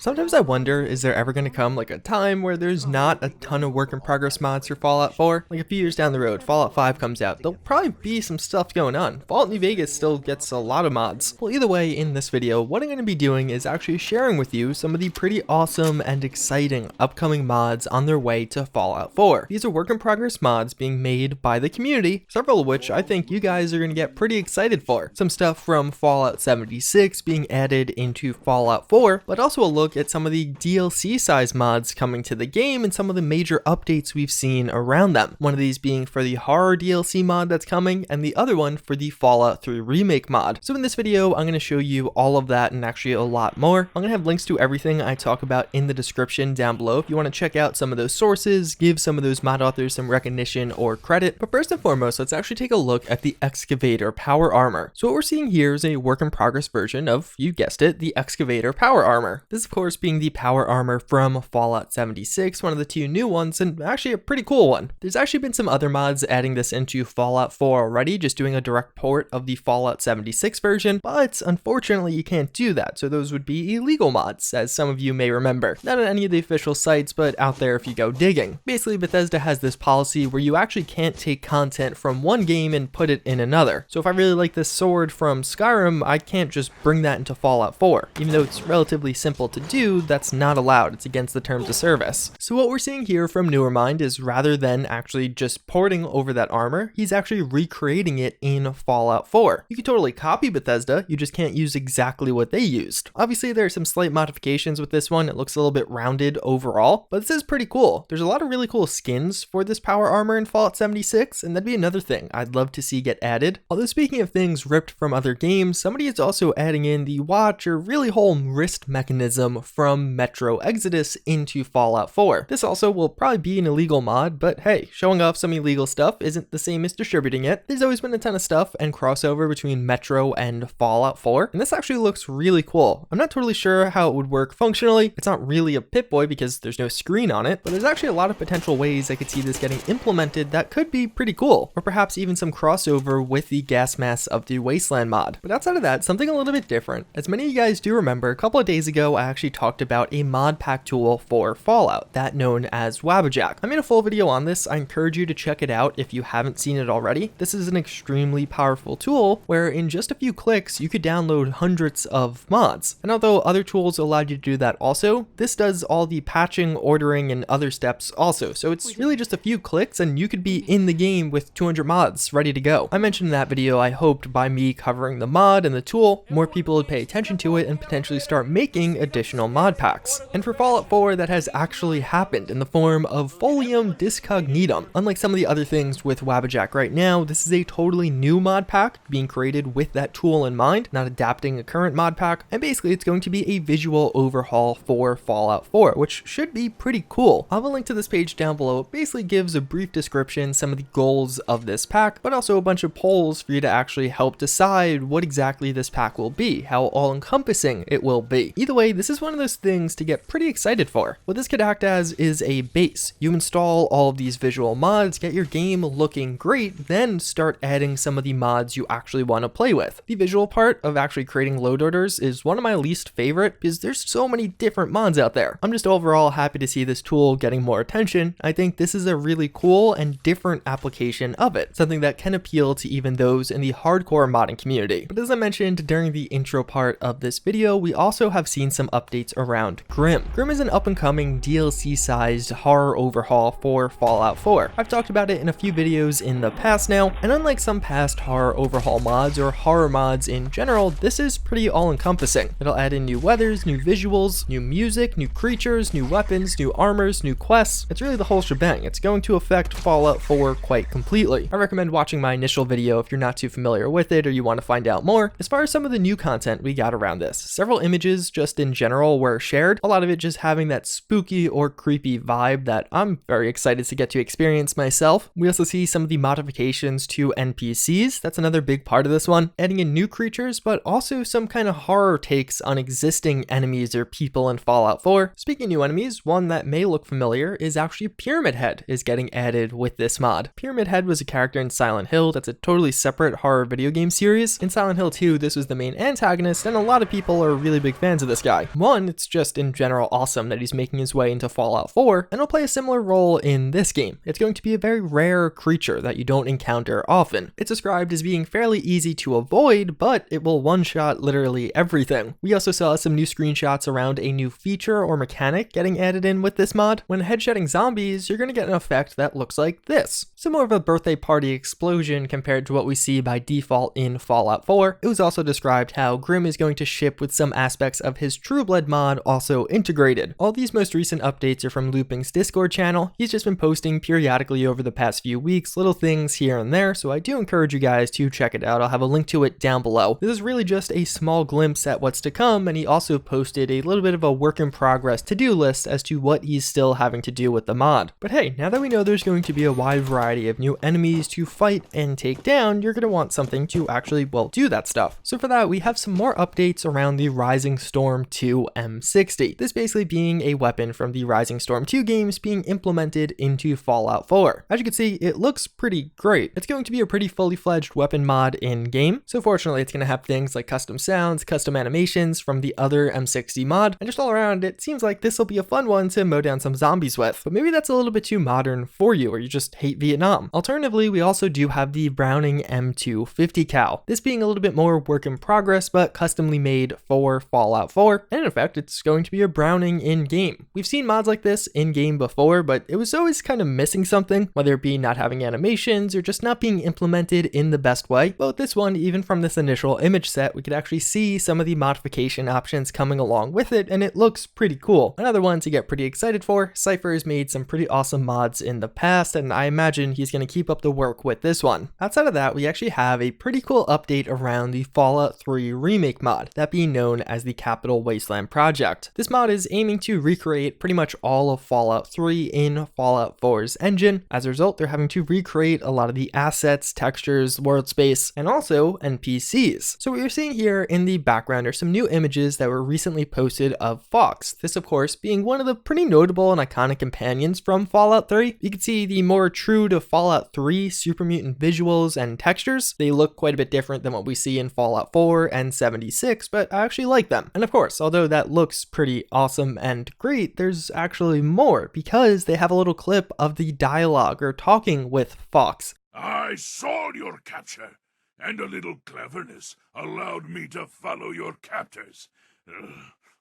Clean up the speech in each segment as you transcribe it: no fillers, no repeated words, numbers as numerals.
Sometimes I wonder, is there ever going to come like a time where there's not a ton of work in progress mods for Fallout 4? Like a few years down the road, Fallout 5 comes out, there'll probably be some stuff going on. Fallout New Vegas still gets a lot of mods. Well, either way, in this video, what I'm going to be doing is actually sharing with you some of the pretty awesome and exciting upcoming mods on their way to Fallout 4. These are work in progress mods being made by the community, several of which I think you guys are going to get pretty excited for. Some stuff from Fallout 76 being added into Fallout 4, but also a look at some of the DLC size mods coming to the game and some of the major updates we've seen around them. One of these being for the horror DLC mod that's coming, and the other one for the Fallout 3 Remake mod. So in this video, I'm going to show you all of that and actually a lot more. I'm going to have links to everything I talk about in the description down below if you want to check out some of those sources, give some of those mod authors some recognition or credit. But first and foremost, let's actually take a look at the Excavator power armor. So what we're seeing here is a work in progress version of, you guessed it, the Excavator power armor. This of course being the power armor from Fallout 76, one of the two new ones, and actually a pretty cool one. There's actually been some other mods adding this into Fallout 4 already, just doing a direct port of the Fallout 76 version, but unfortunately you can't do that, so those would be illegal mods, as some of you may remember. Not on any of the official sites, but out there if you go digging. Basically, Bethesda has this policy where you actually can't take content from one game and put it in another. So if I really like this sword from Skyrim, I can't just bring that into Fallout 4. Even though it's relatively simple to do, that's not allowed. It's against the terms of service. So what we're seeing here from Newermind is rather than actually just porting over that armor, he's actually recreating it in Fallout 4. You can totally copy Bethesda, you just can't use exactly what they used. Obviously there are some slight modifications with this one, it looks a little bit rounded overall, but this is pretty cool. There's a lot of really cool skins for this power armor in Fallout 76, and that'd be another thing I'd love to see get added. Although speaking of things ripped from other games, somebody is also adding in the watch or really whole wrist mechanism from Metro Exodus into Fallout 4. This also will probably be an illegal mod, but hey, showing off some illegal stuff isn't the same as distributing it. There's always been a ton of stuff and crossover between Metro and Fallout 4, and this actually looks really cool. I'm not totally sure how it would work functionally. It's not really a Pip-Boy because there's no screen on it, but there's actually a lot of potential ways I could see this getting implemented that could be pretty cool, or perhaps even some crossover with the gas mask of the Wasteland mod. But outside of that, something a little bit different. As many of you guys do remember, a couple of days ago I actually talked about a mod pack tool for Fallout, that known as Wabbajack. I made a full video on this. I encourage you to check it out if you haven't seen it already. This is an extremely powerful tool where in just a few clicks you could download hundreds of mods. And although other tools allowed you to do that also, this does all the patching, ordering, and other steps also. So it's really just a few clicks and you could be in the game with 200 mods ready to go. I mentioned in that video I hoped by me covering the mod and the tool, more people would pay attention to it and potentially start making additional mod packs. And for Fallout 4, that has actually happened in the form of Folium Discognitum. Unlike some of the other things with Wabbajack right now, this is a totally new mod pack being created with that tool in mind, not adapting a current mod pack, and basically it's going to be a visual overhaul for Fallout 4, which should be pretty cool. I'll have a link to this page down below. It basically gives a brief description, some of the goals of this pack, but also a bunch of polls for you to actually help decide what exactly this pack will be, how all-encompassing it will be. Either way, this is one of those things to get pretty excited for. What this could act as is a base. You install all of these visual mods, get your game looking great, then start adding some of the mods you actually want to play with. The visual part of actually creating load orders is one of my least favorite because there's so many different mods out there. I'm just overall happy to see this tool getting more attention. I think this is a really cool and different application of it, something that can appeal to even those in the hardcore modding community. But as I mentioned during the intro part of this video, we also have seen some updates around Grim. Grim is an up-and-coming DLC-sized horror overhaul for Fallout 4. I've talked about it in a few videos in the past now, and unlike some past horror overhaul mods or horror mods in general, this is pretty all-encompassing. It'll add in new weathers, new visuals, new music, new creatures, new weapons, new armors, new quests. It's really the whole shebang. It's going to affect Fallout 4 quite completely. I recommend watching my initial video if you're not too familiar with it or you want to find out more. As far as some of the new content we got around this, several images just in general were shared, a lot of it just having that spooky or creepy vibe that I'm very excited to get to experience myself. We also see some of the modifications to NPCs. That's another big part of this one, adding in new creatures, but also some kind of horror takes on existing enemies or people in Fallout 4. Speaking of new enemies, one that may look familiar is actually Pyramid Head is getting added with this mod. Pyramid Head was a character in Silent Hill that's a totally separate horror video game series. In Silent Hill 2, this was the main antagonist, and a lot of people are really big fans of this guy. One, one, it's just in general awesome that he's making his way into Fallout 4, and he'll play a similar role in this game. It's going to be a very rare creature that you don't encounter often. It's described as being fairly easy to avoid, but it will one-shot literally everything. We also saw some new screenshots around a new feature or mechanic getting added in with this mod. When headshotting zombies, you're going to get an effect that looks like this. Similar of a birthday party explosion compared to what we see by default in Fallout 4. It was also described how Grim is going to ship with some aspects of his Trueblood mod also integrated. All these most recent updates are from Looping's Discord channel. He's just been posting periodically over the past few weeks, little things here and there, so I do encourage you guys to check it out. I'll have a link to it down below. This is really just a small glimpse at what's to come, and he also posted a little bit of a work in progress to-do list as to what he's still having to do with the mod. But hey, now that we know there's going to be a wide variety of new enemies to fight and take down, you're going to want something to actually, well, do that stuff. So for that, we have some more updates around the Rising Storm 2 M60. This basically being a weapon from the Rising Storm 2 games being implemented into Fallout 4. As you can see, it looks pretty great. It's going to be a pretty fully fledged weapon mod in game. So fortunately, it's going to have things like custom sounds, custom animations from the other M60 mod, and just all around, it seems like this will be a fun one to mow down some zombies with. But maybe that's a little bit too modern for you, or you just hate Vietnam. Alternatively, we also do have the Browning M250 cal. This being a little bit more work in progress, but customly made for Fallout 4, and in effect, it's going to be a Browning in-game. We've seen mods like this in-game before, but it was always kind of missing something, whether it be not having animations or just not being implemented in the best way. But with this one, even from this initial image set, we could actually see some of the modification options coming along with it, and it looks pretty cool. Another one to get pretty excited for, Cypher has made some pretty awesome mods in the past, and I imagine he's going to keep up the work with this one. Outside of that, we actually have a pretty cool update around the Fallout 3 Remake mod, that being known as the Capital Wasteland project. This mod is aiming to recreate pretty much all of Fallout 3 in Fallout 4's engine. As a result, they're having to recreate a lot of the assets, textures, world space, and also NPCs. So what you're seeing here in the background are some new images that were recently posted of Fox. This, of course, being one of the pretty notable and iconic companions from Fallout 3. You can see the more true to Fallout 3 super mutant visuals and textures. They look quite a bit different than what we see in Fallout 4 and 76, but I actually like them. And of course, although that looks pretty awesome and great, there's actually more, because they have a little clip of the dialogue or talking with Fox. I saw your capture, and a little cleverness allowed me to follow your captors.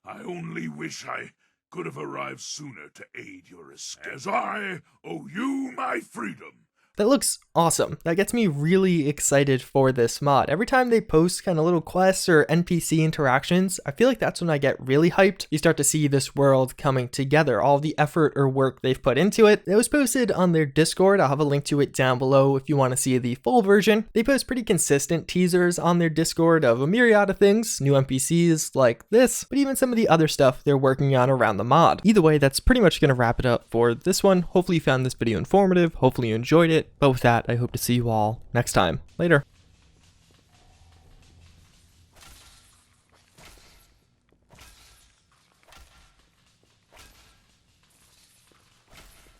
I only wish I could have arrived sooner to aid your escape, as I owe you my freedom. That looks awesome. That gets me really excited for this mod. Every time they post kind of little quests or NPC interactions, I feel like that's when I get really hyped. You start to see this world coming together, all the effort or work they've put into it. It was posted on their Discord. I'll have a link to it down below if you want to see the full version. They post pretty consistent teasers on their Discord of a myriad of things, new NPCs like this, but even some of the other stuff they're working on around the mod. Either way, that's pretty much going to wrap it up for this one. Hopefully you found this video informative. Hopefully you enjoyed it. But with that, I hope to see you all next time. Later.